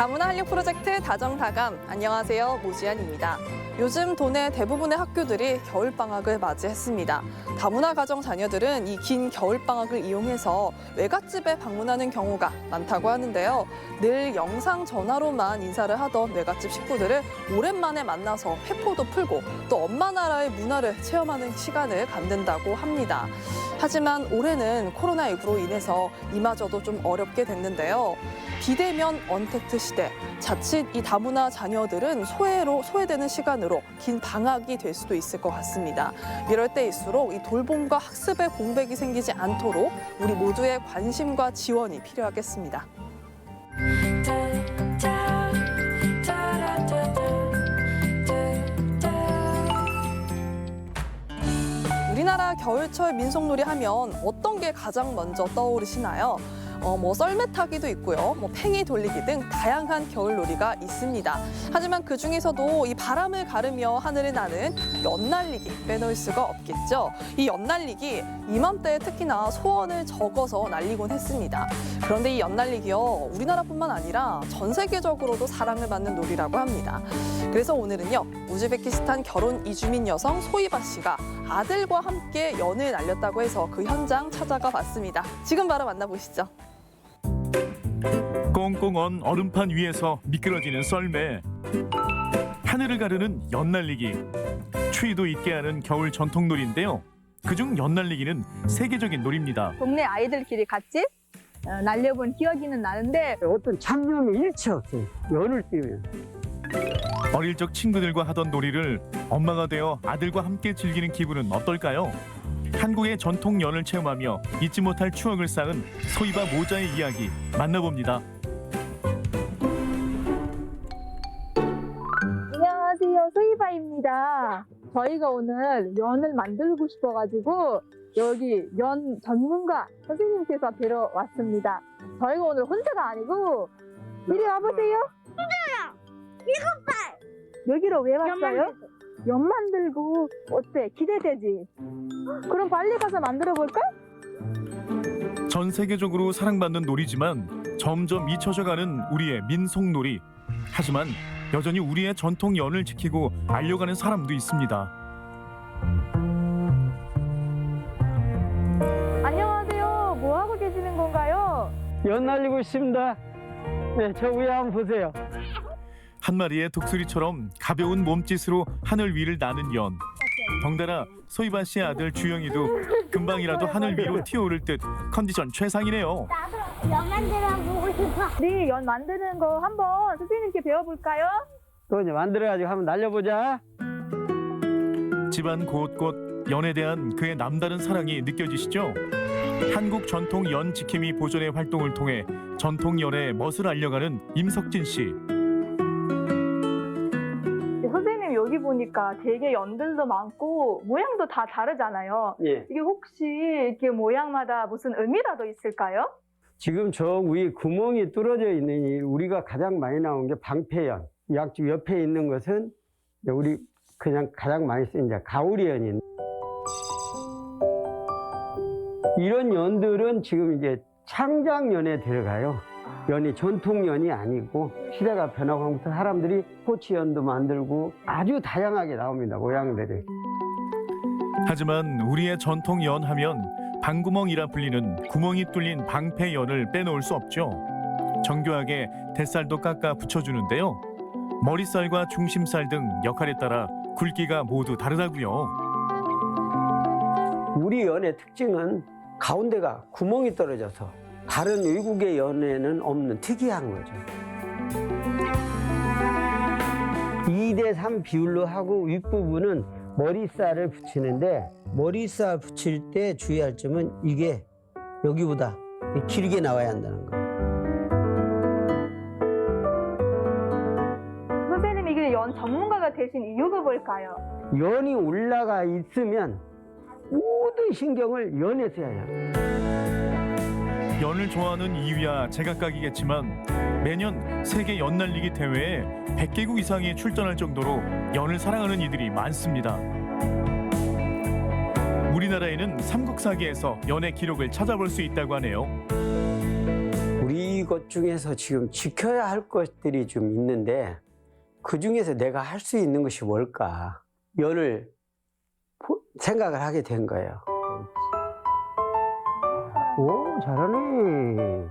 다문화 한류 프로젝트 다정다감, 안녕하세요, 모지안입니다. 요즘 도내 대부분의 학교들이 겨울방학을 맞이했습니다. 다문화 가정 자녀들은 이 긴 겨울방학을 이용해서 외갓집에 방문하는 경우가 많다고 하는데요. 늘 영상 전화로만 인사를 하던 외갓집 식구들을 오랜만에 만나서 회포도 풀고 또 엄마 나라의 문화를 체험하는 시간을 갖는다고 합니다. 하지만 올해는 코로나19로 인해서 이마저도 좀 어렵게 됐는데요. 비대면 언택트 시대, 자칫 이 다문화 자녀들은 소외되는 시간으로 긴 방학이 될 수도 있을 것 같습니다. 이럴 때일수록 이 돌봄과 학습의 공백이 생기지 않도록 우리 모두의 관심과 지원이 필요하겠습니다. 우리나라 겨울철 민속놀이 하면 어떤 게 가장 먼저 떠오르시나요? 썰매 타기도 있고요, 팽이 돌리기 등 다양한 겨울놀이가 있습니다. 하지만 그 중에서도 이 바람을 가르며 하늘을 나는 연날리기 빼놓을 수가 없겠죠. 이 연날리기 이맘때에 특히나 소원을 적어서 날리곤 했습니다. 그런데 이 연날리기요, 우리나라뿐만 아니라 전 세계적으로도 사랑을 받는 놀이라고 합니다. 그래서 오늘은요, 우즈베키스탄 결혼 이주민 여성 소이바 씨가 아들과 함께 연을 날렸다고 해서 그 현장 찾아가 봤습니다. 지금 바로 만나보시죠. 꽁꽁 언 얼음판 위에서 미끄러지는 썰매, 하늘을 가르는 연날리기, 추위도 잊게 하는 겨울 전통놀이인데요. 그중 연날리기는 세계적인 놀이입니다. 동네 아이들끼리 같이 날려본 기억이는 나는데 어떤 잡념이 일치 없어요. 연을 띄우면. 어릴 적 친구들과 하던 놀이를 엄마가 되어 아들과 함께 즐기는 기분은 어떨까요? 한국의 전통 연을 체험하며 잊지 못할 추억을 쌓은 소이바 모자의 이야기 만나봅니다. 안녕하세요, 소이바입니다. 저희가 오늘 연을 만들고 싶어가지고 여기 연 전문가 선생님께서 뵈러 왔습니다. 저희가 오늘 혼자가 아니고 이리 와보세요. 혼자요. 7살. 여기로 왜 왔어요? 연 만들고 어때? 기대되지? 그럼 빨리 가서 만들어 볼까? 전 세계적으로 사랑받는 놀이지만 점점 잊혀져가는 우리의 민속놀이. 하지만 여전히 우리의 전통 연을 지키고 알려가는 사람도 있습니다. 안녕하세요. 뭐 하고 계시는 건가요? 연 날리고 있습니다. 네, 저 위에 한번 보세요. 한 마리의 독수리처럼 가벼운 몸짓으로 하늘 위를 나는 연. 덩달아 소이바 씨의 아들 주영이도 금방이라도 하늘 위로 튀어오를 듯 컨디션 최상이네요. 나도 연 만들어 보고 싶어. 네, 연 만드는 거 한번 선생님께 배워볼까요? 또 이제 만들어가지고 한번 날려보자. 집안 곳곳 연에 대한 그의 남다른 사랑이 느껴지시죠? 한국 전통 연 지킴이 보존의 활동을 통해 전통 연의 멋을 알려가는 임석진 씨. 선생님 여기 보니까 되게 연들도 많고 모양도 다 다르잖아요. 예. 이게 혹시 이렇게 모양마다 무슨 의미라도 있을까요? 지금 저 위에 구멍이 뚫어져 있는 이 우리가 가장 많이 나온 게 방패연. 양쪽 옆에 있는 것은 우리 그냥 가장 많이 쓰는 이제 가오리연인. 이런 연들은 지금 이제 창작연에 들어가요. 연이 전통연이 아니고 시대가 변화하면서 사람들이 포치연도 만들고 아주 다양하게 나옵니다. 모양들이. 하지만 우리의 전통 연 하면 방구멍이라 불리는 구멍이 뚫린 방패연을 빼놓을 수 없죠. 정교하게 대살도 깎아 붙여주는데요. 머리살과 중심살 등 역할에 따라 굵기가 모두 다르다고요. 우리 연의 특징은 가운데가 구멍이 떨어져서 다른 외국의 연에는 없는 특이한 거죠. 2대3 비율로 하고 윗부분은 머리살을 붙이는데 머리살 붙일 때 주의할 점은 이게 여기보다 길게 나와야 한다는 거예요. 선생님 이게 연 전문가가 되신 이유가 뭘까요? 연이 올라가 있으면 모든 신경을 연에 써야 해요. 연을 좋아하는 이유야 제각각이겠지만 매년 세계 연날리기 대회에 100개국 이상이 출전할 정도로 연을 사랑하는 이들이 많습니다. 우리나라에는 삼국사기에서 연의 기록을 찾아볼 수 있다고 하네요. 우리 이것 중에서 지금 지켜야 할 것들이 좀 있는데 그 중에서 내가 할 수 있는 것이 뭘까? 연을 생각을 하게 된 거예요. 오, 잘하네.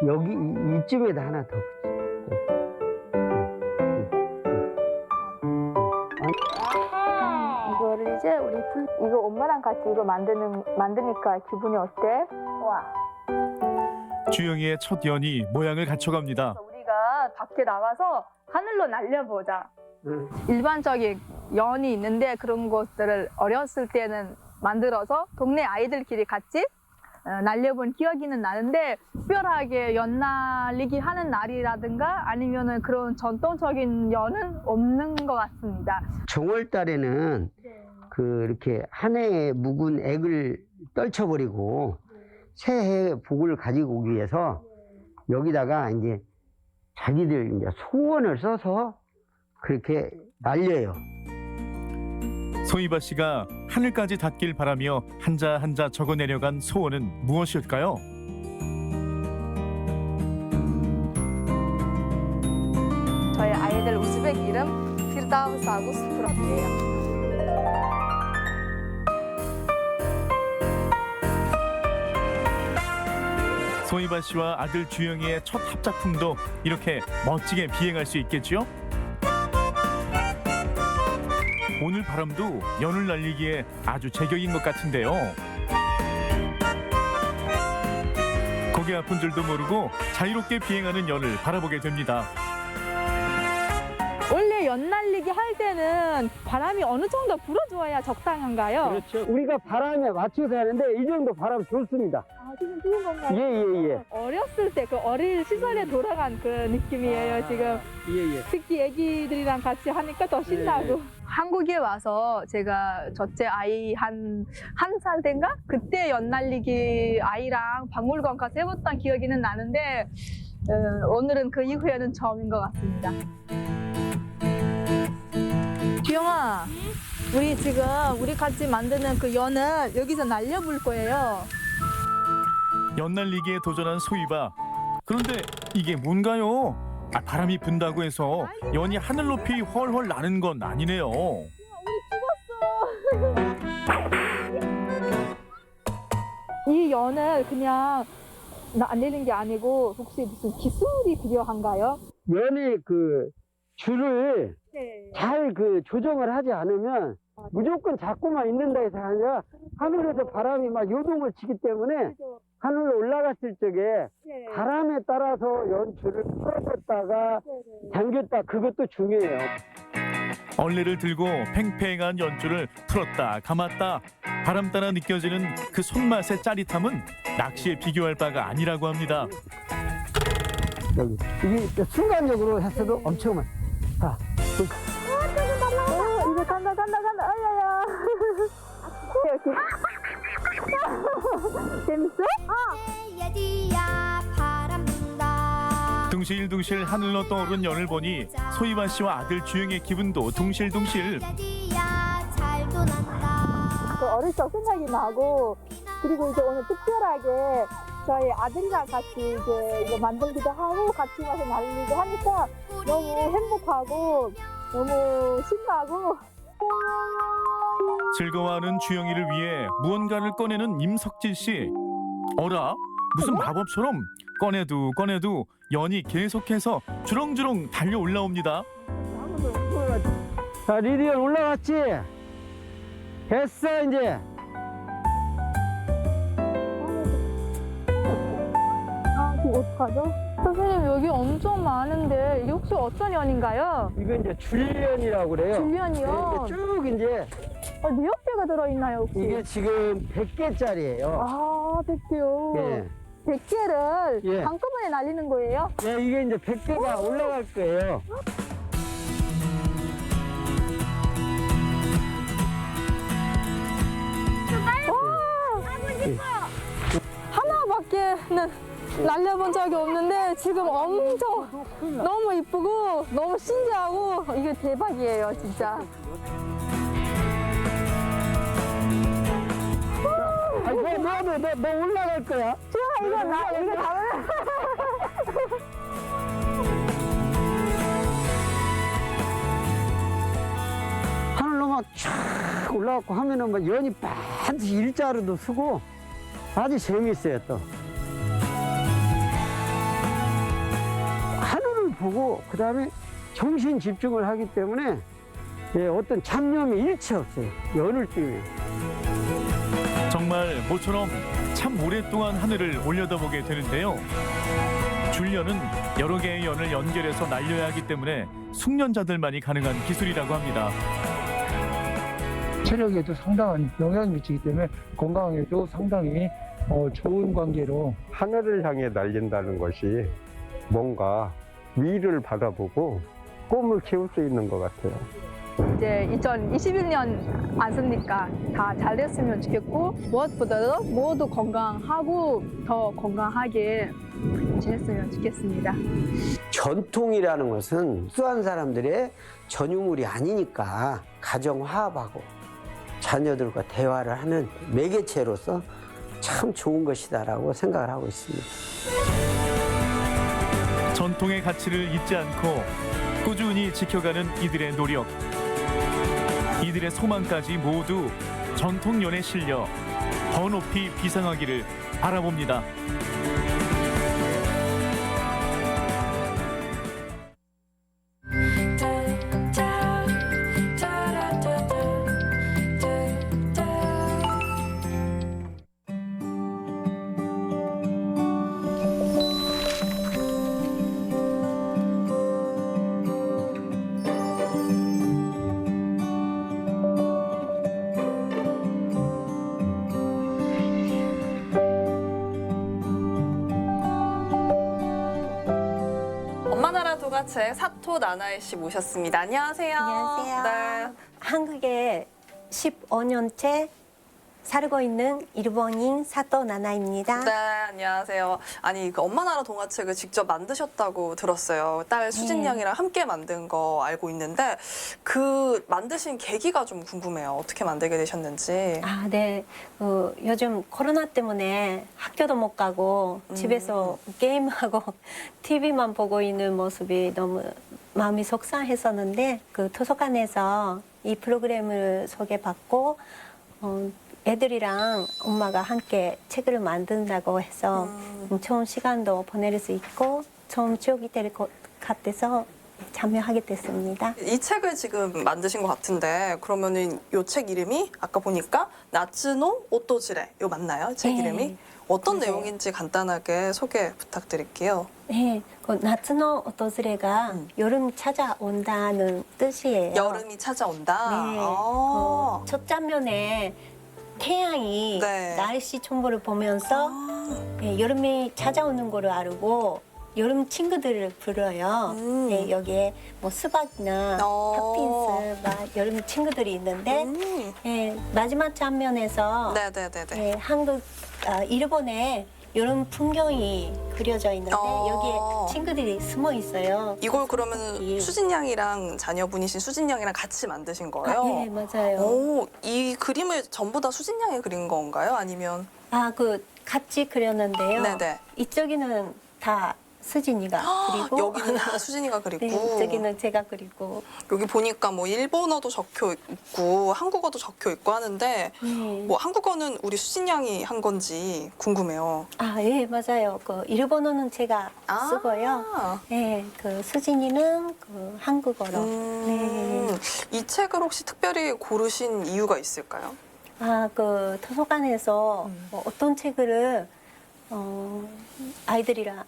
여기 이쯤에다 하나 더 이거를 이제 이거 엄마랑 같이 이거 만드니까 기분이 어때? 와. 주영이의 첫 연이 모양을 갖춰갑니다. 우리가 밖에 나가서 하늘로 날려보자. 붙이고. 일반적인 연이 있는데 그런 것들을 어렸을 때는 만들어서 동네 아이들끼리 같이 날려본 기억이는 나는데 특별하게 연 날리기 하는 날이라든가 아니면은 그런 전통적인 연은 없는 것 같습니다. 정월 달에는 그 이렇게 한 해에 묵은 액을 떨쳐버리고 새해 복을 가지고 오기 위해서 여기다가 이제 자기들 이제 소원을 써서 그렇게 날려요. 소희바 씨가 하늘까지 닿길 바라며 한자 한자 적어내려간 소원은 무엇일까요? 저희 아이들 우즈벡 이름 피르다우스 아구스 프라트예요. 소희바 씨와 아들 주영이의 첫 합작품도 이렇게 멋지게 비행할 수 있겠죠? 오늘 바람도 연을 날리기에 아주 제격인 것 같은데요. 고개 아픈 줄도 모르고 자유롭게 비행하는 연을 바라보게 됩니다. 원래 연 날리기 할 때는 바람이 어느 정도 불어줘야 적당한가요? 그렇죠. 우리가 바람에 맞춰서 하는데 이 정도 바람 좋습니다. 아, 지금 좋은 건가요? 예. 어렸을 때 그 어릴 시절에 돌아간 그 느낌이에요, 지금. 예. 특히 애기들이랑 같이 하니까 더 신나고. 한국에 와서 제가 첫째 아이 한 살 된가? 그때 연 날리기 아이랑 박물관 가서 해봤던 기억이는 나는데 오늘은 그 이후에는 처음인 것 같습니다. 주영아, 우리 같이 만드는 그 연을 여기서 날려볼 거예요. 연 날리기에 도전한 소희바. 그런데 이게 뭔가요? 바람이 분다고 해서 연이 하늘 높이 훨훨 나는 건 아니네요. 이 연을 그냥 안 내리는 게 아니고 혹시 무슨 기술이 필요한가요? 연이 그 줄을 네. 잘 그 조정을 하지 않으면 무조건 잡고만 있는다 해서 아니라 하늘에서 바람이 막 요동을 치기 때문에 하늘로 올라갔을 적에 바람에 따라서 연줄을 풀어줬다가 당겼다, 그것도 중요해요. 얼레를 들고 팽팽한 연줄을 풀었다 감았다. 바람 따라 느껴지는 그 손맛의 짜릿함은 낚시에 비교할 바가 아니라고 합니다. 여기 이게 순간적으로 했어도 엄청 많아. 자, 이거 간다. 아야야. 재밌어? 야디야 바람 분다. 둥실둥실 하늘로 떠오른 연을 보니 소희바 씨와 아들 주영의 기분도 둥실둥실. 야디야 잘도 난다. 그 어릴 적 생각이 나고 그리고 이제 오늘 특별하게 저희 아들이랑 같이 이제 이거 만들기도 하고 같이 와서 날리기도 하니까 너무 행복하고 너무 신나고. 즐거워하는 주영이를 위해 무언가를 꺼내는 임석진 씨. 어라? 무슨 마법처럼 꺼내도 연이 계속해서 주렁주렁 달려 올라옵니다. 자, 리디언 올라왔지? 됐어 이제. 지금 어떡하죠? 선생님 여기 엄청 많은데 이게 혹시 어떤 연인가요? 이거 이제 줄연이라고 그래요. 줄연이요? 네, 쭉 이제 몇 개가 들어있나요 혹시? 이게 지금 100개짜리예요. 아 100개요? 예. 100개를 예. 한꺼번에 날리는 거예요? 네, 이게 이제 100개가 올라갈 거예요. 하나밖에는 날려본 적이 없는데 지금 엄청 너무 이쁘고 너무 신기하고 이게 대박이에요 진짜. 아니, 너 올라갈 거야. 주영아 이거 나 이거 잡으면 하늘로 막 쫙 올라가고 하면은 막 연이 반드시 일자로도 서고 아주 재미있어요 또. 하늘을 보고 그 다음에 정신 집중을 하기 때문에 예, 어떤 잡념이 일체 없어요. 연을 띄우면. 정말 모처럼 참 오랫동안 하늘을 올려다보게 되는데요. 줄연은 여러 개의 연을 연결해서 날려야 하기 때문에 숙련자들만이 가능한 기술이라고 합니다. 체력에도 상당한 영향을 미치기 때문에 건강에도 상당히 좋은 관계로 하늘을 향해 날린다는 것이 뭔가 위를 바라보고 꿈을 키울 수 있는 것 같아요. 이제 2021년 않습니까? 다 잘 됐으면 좋겠고 무엇보다도 모두 건강하고 더 건강하게 지냈으면 좋겠습니다. 전통이라는 것은 수한 사람들의 전유물이 아니니까 가정화합하고 자녀들과 대화를 하는 매개체로서 참 좋은 것이다라고 생각을 하고 있습니다. 전통의 가치를 잊지 않고 꾸준히 지켜가는 이들의 노력, 이들의 소망까지 모두 전통연에 실려 더 높이 비상하기를 바라봅니다. 엄마 나라 도가책 사토 나나에 씨 모셨습니다. 안녕하세요. 안녕하세요. 네. 한국에 15년째 살고 있는 일본인 사토 나나입니다. 네, 안녕하세요. 아니, 그 엄마 나라 동화책을 직접 만드셨다고 들었어요. 딸 수진 양이랑 함께 만든 거 알고 있는데 그 만드신 계기가 좀 궁금해요. 어떻게 만들게 되셨는지. 아, 네. 요즘 코로나 때문에 학교도 못 가고 집에서 게임하고 TV만 보고 있는 모습이 너무 마음이 속상했었는데 그 도서관에서 이 프로그램을 소개받고 애들이랑 엄마가 함께 책을 만든다고 해서 좋은 시간도 보낼 수 있고 좋은 추억이 될 것 같아서 참여하게 됐습니다. 이 책을 지금 만드신 것 같은데 그러면은 이 책 이름이 아까 보니까 나츠노 오토지레 이거 맞나요? 책 네. 이름이? 어떤 맞아요. 내용인지 간단하게 소개 부탁드릴게요. 네, 그 나츠노 오토즈레가 여름 찾아온다는 뜻이에요. 여름이 찾아온다. 네. 아. 첫 장면에 태양이 네. 날씨 정보를 보면서 네, 여름이 찾아오는 거를 알고 여름 친구들을 불러요. 네, 여기에 뭐 수박이나 팥빙수, 막 여름 친구들이 있는데 네, 마지막 장면에서 네네네네. 네, 일본의 여름 풍경이 그려져 있는데 여기에 친구들이 숨어 있어요. 이걸 그러면 예. 수진 양이랑 자녀분이신 수진 양이랑 같이 만드신 거예요? 네, 맞아요. 오, 이 그림을 전부 다 수진 양이 그린 건가요? 아니면? 같이 그렸는데요. 네네. 이쪽에는 다 수진이가 그리고 여기는 다 수진이가 그리고 네, 이쪽에는 제가 그리고 여기 보니까 뭐 일본어도 적혀 있고 한국어도 적혀 있고 하는데 뭐 한국어는 우리 수진 양이 한 건지 궁금해요. 예, 맞아요. 그 일본어는 제가 쓰고요. 네, 그 수진이는 그 한국어로. 네. 이 책을 혹시 특별히 고르신 이유가 있을까요? 그 도서관에서 뭐 어떤 책을 아이들이랑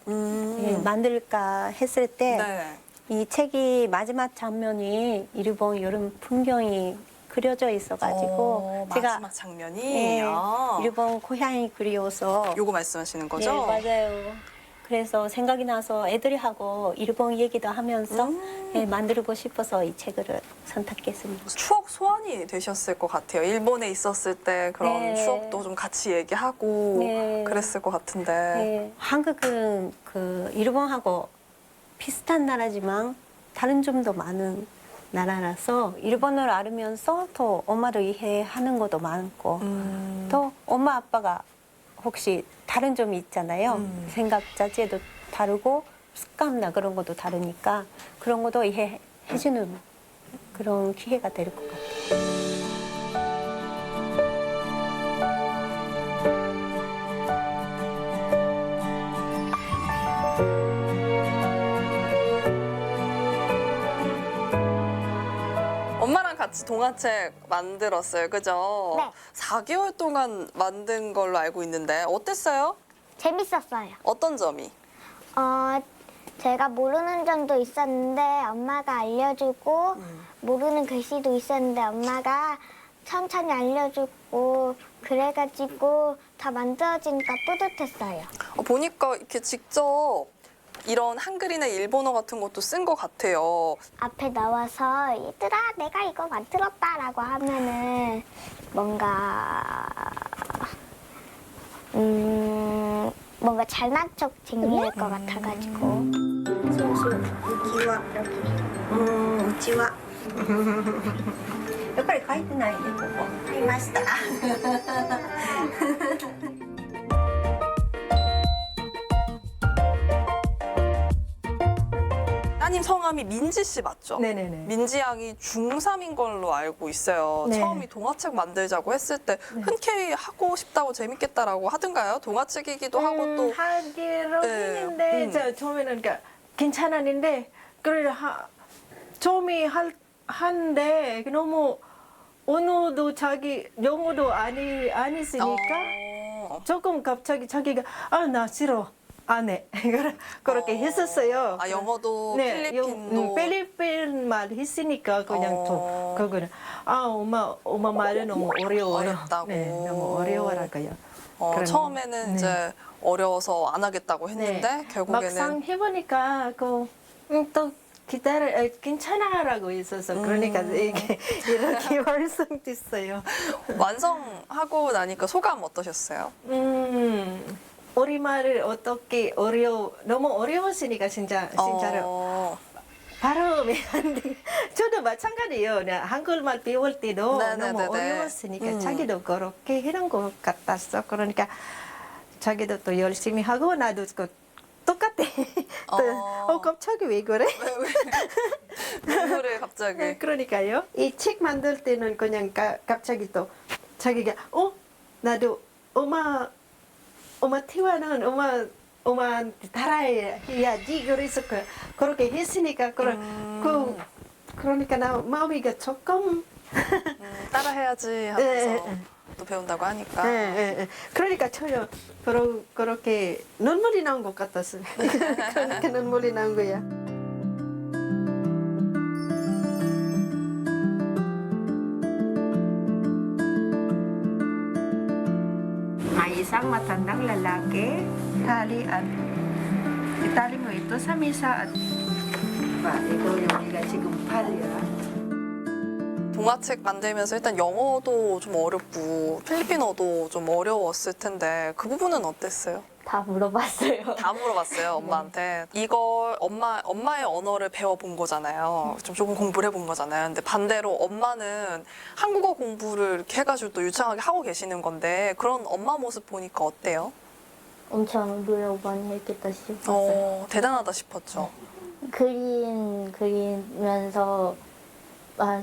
만들까 했을 때 이 책이 마지막 장면이 일본 여름 풍경이 그려져 있어가지고 제가 마지막 장면이 네, 일본 고향이 그리워서 요거 말씀하시는 거죠? 네, 맞아요. 그래서 생각이 나서 애들하고 일본 얘기도 하면서 네, 만들고 싶어서 이 책을 선택했습니다. 추억 소환이 되셨을 것 같아요. 일본에 있었을 때 그런 네. 추억도 좀 같이 얘기하고 네. 그랬을 것 같은데. 네, 한국은 그 일본하고 비슷한 나라지만 다른 점도 많은 나라라서 일본어를 알으면서 더 엄마를 이해하는 것도 많고 또 엄마 아빠가 혹시 다른 점이 있잖아요. 생각 자체도 다르고 습관나 그런 것도 다르니까 그런 것도 이해해주는 그런 기회가 될 것 같아요. 엄마랑 같이 동화책 만들었어요, 그죠? 네. 4개월 동안 만든 걸로 알고 있는데 어땠어요? 재밌었어요. 어떤 점이? 제가 모르는 점도 있었는데 엄마가 알려주고 모르는 글씨도 있었는데 엄마가 천천히 알려주고 그래가지고 다 만들어지니까 뿌듯했어요. 보니까 이렇게 직접 이런 한글이나 일본어 같은 것도 쓴 것 같아요. 앞에 나와서 얘들아 내가 이거 만들었다라고 하면은 뭔가 잘난 척 재미일 것 같아가지고. うちはやっぱり書いてないねここ書きました 따님 성함이 민지 씨 맞죠? 네네네. 민지 양이 중3인 걸로 알고 있어요. 네. 처음이 동화책 만들자고 했을 때 흔쾌히 하고 싶다고 재밌겠다라고 하던가요? 동화책이기도 하고 또 하기로 네. 했는데 저 처음에는 그러니까 괜찮았는데 그래 처음에 한데 너무 언어도 자기 영어도 아니으니까 조금 갑자기 자기가 나 싫어 안 해. 그렇게 했었어요. 영어도 네, 필리핀도 필리핀 말 했으니까 그냥 좀 그거는 엄마 말은 너무 어려워요. 어렵다고. 네, 너무 어려워라고요. 그런- 처음에는 네. 이제 어려워서 안 하겠다고 했는데 네. 결국에는 막상 해보니까 또 괜찮아라고 있어서 그러니까 이게 이렇게 완성됐어요. 완성하고 나니까 소감 어떠셨어요? 우리말을 어떻게 너무 어려웠으니까 진짜로 발음이 안 돼. 저도 마찬가지예요. 한글말 배울 때도 네네네네. 너무 어려웠으니까 자기도 그렇게 해놓은 것 같았어. 그러니까 자기도 또 열심히 하고 나도 똑같아. 또, 갑자기 왜 그래? 눈물을 갑자기. 그러니까요. 이 책 만들 때는 그냥 갑자기 또 자기가 나도 엄마 태화는 엄마한테 따라해야지. 그래서 그렇게 했으니까 그러니까 나 마음이가 조금 따라해야지 하면서 또 배운다고 하니까. 그러니까 전혀 그렇게 눈물이 나온 것 같았어요. 그러니까 눈물이 나온 거야. May isang matandang lalaki, itali mo ito sa misa at ito yung uli가 지금 팔이야. 동화책 만들면서 일단 영어도 좀 어렵고 필리핀어도 좀 어려웠을 텐데 그 부분은 어땠어요? 다 물어봤어요. 다 물어봤어요, 엄마한테. 이걸 엄마의 언어를 배워본 거잖아요. 조금 공부를 해본 거잖아요. 근데 반대로 엄마는 한국어 공부를 이렇게 해가지고 또 유창하게 하고 계시는 건데 그런 엄마 모습 보니까 어때요? 엄청 노력 많이 했겠다 싶었어요. 대단하다 싶었죠. 그리면서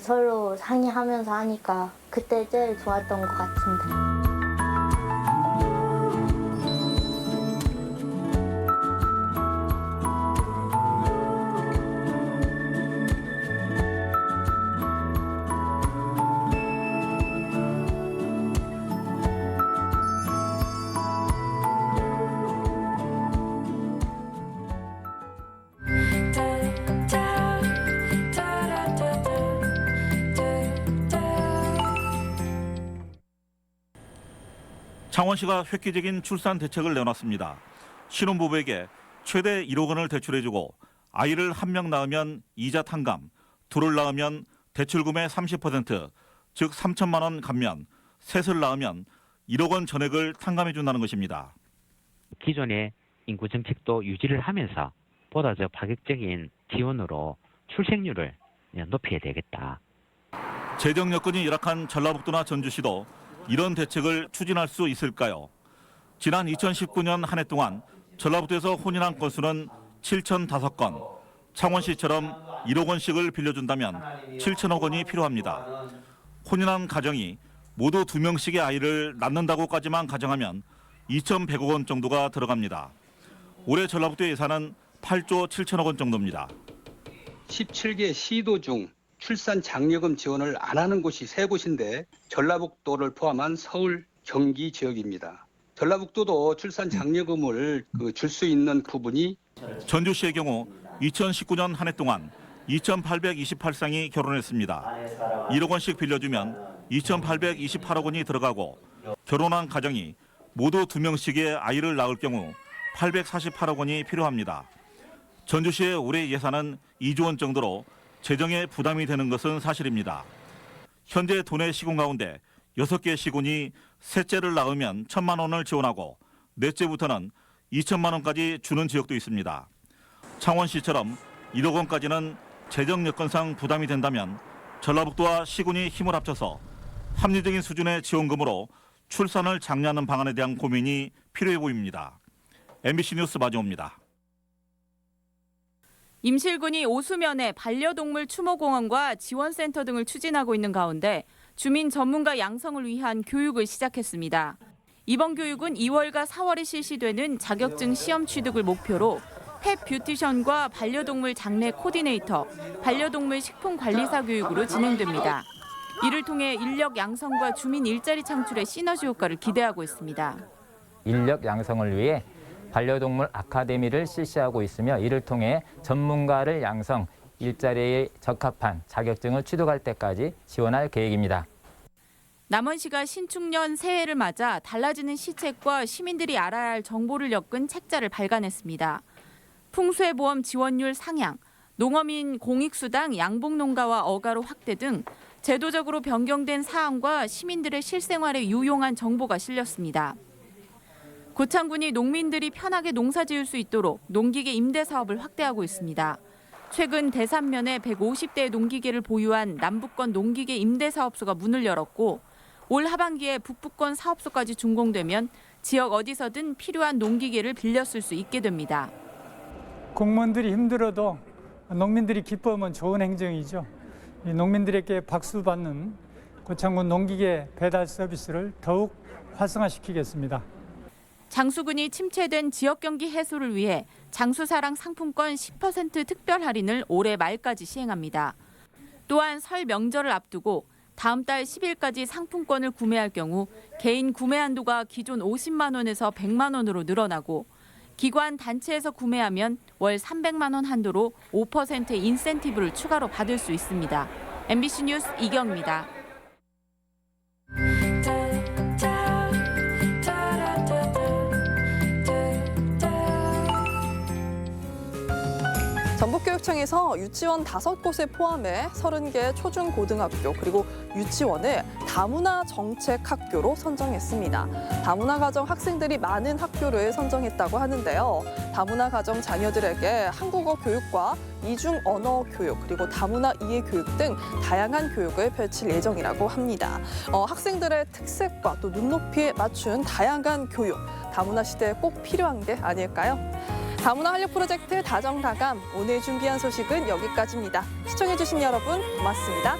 서로 상의하면서 하니까 그때 제일 좋았던 것 같은데. 창원시가 획기적인 출산 대책을 내놨습니다. 신혼부부에게 최대 1억 원을 대출해주고 아이를 1명 낳으면 이자 탕감, 둘을 낳으면 대출금의 30%, 즉 3천만 원 감면, 셋을 낳으면 1억 원 전액을 탕감해준다는 것입니다. 기존의 인구 정책도 유지를 하면서 보다 더 파격적인 지원으로 출생률을 높여야 되겠다. 재정 여건이 열악한 전라북도나 전주시도 이런 대책을 추진할 수 있을까요? 지난 2019년 한 해 동안 전라북도에서 혼인한 건수는 7,005건, 창원시처럼 1억 원씩을 빌려준다면 7천억 원이 필요합니다. 혼인한 가정이 모두 2명씩의 아이를 낳는다고까지만 가정하면 2,100억 원 정도가 들어갑니다. 올해 전라북도 예산은 8조 7천억 원 정도입니다. 17개 시도 중 출산 장려금 지원을 안 하는 곳이 3곳인데 전라북도를 포함한 서울, 경기 지역입니다. 전라북도도 출산 장려금을 줄 수 있는 부분이 전주시의 경우 2019년 한 해 동안 2,828쌍이 결혼했습니다. 1억 원씩 빌려주면 2,828억 원이 들어가고 결혼한 가정이 모두 2명씩의 아이를 낳을 경우 848억 원이 필요합니다. 전주시의 올해 예산은 2조 원 정도로 재정에 부담이 되는 것은 사실입니다. 현재 도내 시군 가운데 6개 시군이 셋째를 낳으면 1,000만 원을 지원하고 넷째부터는 2천만 원까지 주는 지역도 있습니다. 창원시처럼 1억 원까지는 재정 여건상 부담이 된다면 전라북도와 시군이 힘을 합쳐서 합리적인 수준의 지원금으로 출산을 장려하는 방안에 대한 고민이 필요해 보입니다. MBC 뉴스 마지호입니다. 임실군이 오수면에 반려동물 추모공원과 지원센터 등을 추진하고 있는 가운데 주민 전문가 양성을 위한 교육을 시작했습니다. 이번 교육은 2월과 4월에 실시되는 자격증 시험 취득을 목표로 펫 뷰티션과 반려동물 장례 코디네이터, 반려동물 식품관리사 교육으로 진행됩니다. 이를 통해 인력 양성과 주민 일자리 창출의 시너지 효과를 기대하고 있습니다. 인력 양성을 위해 반려동물 아카데미를 실시하고 있으며 이를 통해 전문가를 양성, 일자리에 적합한 자격증을 취득할 때까지 지원할 계획입니다. 남원시가 신축년 새해를 맞아 달라지는 시책과 시민들이 알아야 할 정보를 엮은 책자를 발간했습니다. 풍수해보험 지원율 상향, 농어민 공익수당 양봉농가와 어가로 확대 등 제도적으로 변경된 사항과 시민들의 실생활에 유용한 정보가 실렸습니다. 고창군이 농민들이 편하게 농사 지을 수 있도록 농기계 임대 사업을 확대하고 있습니다. 최근 대산면에 150대의 농기계를 보유한 남부권 농기계 임대 사업소가 문을 열었고 올 하반기에 북부권 사업소까지 준공되면 지역 어디서든 필요한 농기계를 빌려 쓸 수 있게 됩니다. 공무원들이 힘들어도 농민들이 기뻐하면 좋은 행정이죠. 이 농민들에게 박수 받는 고창군 농기계 배달 서비스를 더욱 활성화시키겠습니다. 장수군이 침체된 지역 경기 해소를 위해 장수사랑 상품권 10% 특별 할인을 올해 말까지 시행합니다. 또한 설 명절을 앞두고 다음 달 10일까지 상품권을 구매할 경우 개인 구매 한도가 기존 50만 원에서 100만 원으로 늘어나고 기관 단체에서 구매하면 월 300만 원 한도로 5%의 인센티브를 추가로 받을 수 있습니다. MBC 뉴스 이경입니다. 전북교육청에서 유치원 5곳을 포함해 30개 초중고등학교 그리고 유치원을 다문화 정책 학교로 선정했습니다. 다문화 가정 학생들이 많은 학교를 선정했다고 하는데요. 다문화 가정 자녀들에게 한국어 교육과 이중 언어 교육 그리고 다문화 이해 교육 등 다양한 교육을 펼칠 예정이라고 합니다. 학생들의 특색과 또 눈높이에 맞춘 다양한 교육, 다문화 시대에 꼭 필요한 게 아닐까요? 다문화 한류 프로젝트 다정다감 오늘 준비한 소식은 여기까지입니다. 시청해주신 여러분 고맙습니다.